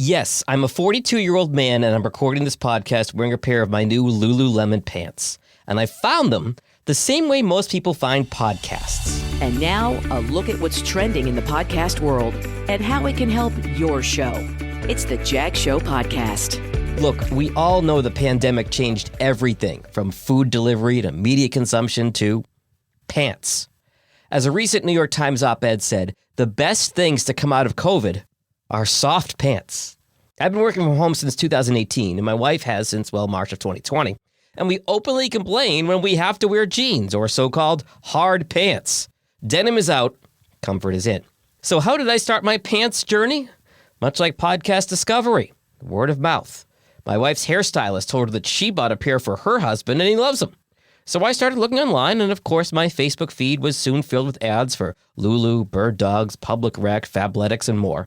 Yes, I'm a 42-year-old man, and I'm recording this podcast wearing a pair of my new Lululemon pants. And I found them the same way most people find podcasts. And now, a look at what's trending in the podcast world and how it can help your show. It's the Jag Show Podcast. Look, we all know the pandemic changed everything, from food delivery to media consumption to pants. As a recent New York Times op-ed said, the best things to come out of COVID are soft pants. I've been working from home since 2018, and my wife has since, March of 2020. And we openly complain when we have to wear jeans or so-called hard pants. Denim is out, comfort is in. So how did I start my pants journey? Much like podcast discovery, word of mouth. My wife's hairstylist told her that she bought a pair for her husband and he loves them. So I started looking online, and of course my Facebook feed was soon filled with ads for Lulu, Bird Dogs, Public Rec, Fabletics, and more.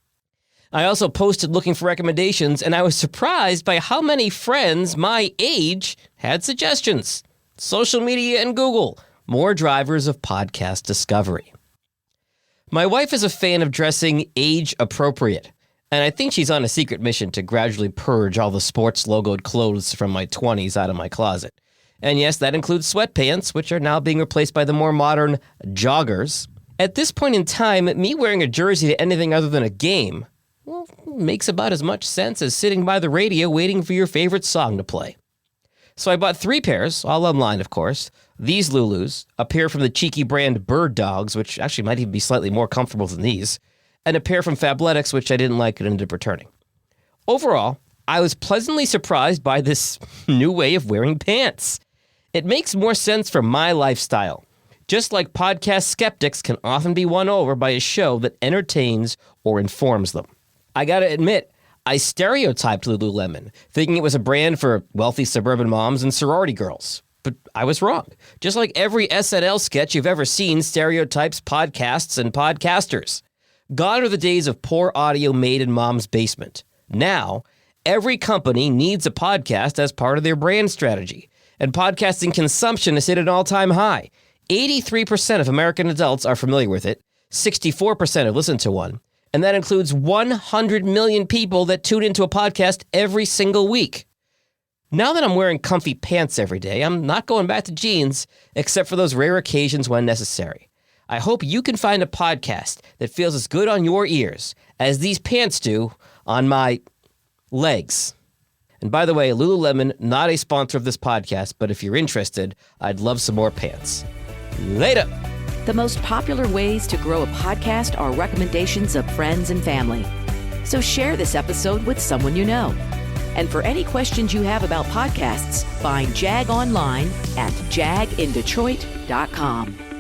I also posted looking for recommendations, and I was surprised by how many friends my age had suggestions. Social media and Google, more drivers of podcast discovery. My wife is a fan of dressing age appropriate, and I think she's on a secret mission to gradually purge all the sports logoed clothes from my 20s out of my closet. And yes, that includes sweatpants, which are now being replaced by the more modern joggers. At this point in time, me wearing a jersey to anything other than a game, makes about as much sense as sitting by the radio waiting for your favorite song to play. So I bought 3 pairs, all online of course. These Lulus, a pair from the cheeky brand Bird Dogs, which actually might even be slightly more comfortable than these, and a pair from Fabletics, which I didn't like and ended up returning. Overall, I was pleasantly surprised by this new way of wearing pants. It makes more sense for my lifestyle. Just like podcast skeptics can often be won over by a show that entertains or informs them. I gotta admit, I stereotyped Lululemon, thinking it was a brand for wealthy suburban moms and sorority girls. But I was wrong. Just like every SNL sketch you've ever seen stereotypes podcasts and podcasters. Gone are the days of poor audio made in mom's basement. Now, every company needs a podcast as part of their brand strategy. And podcasting consumption is at an all-time high. 83% of American adults are familiar with it. 64% have listened to one. And that includes 100 million people that tune into a podcast every single week. Now that I'm wearing comfy pants every day, I'm not going back to jeans, except for those rare occasions when necessary. I hope you can find a podcast that feels as good on your ears as these pants do on my legs. And by the way, Lululemon, not a sponsor of this podcast, but if you're interested, I'd love some more pants. Later! The most popular ways to grow a podcast are recommendations of friends and family. So share this episode with someone you know. And for any questions you have about podcasts, find Jag online at jagindetroit.com.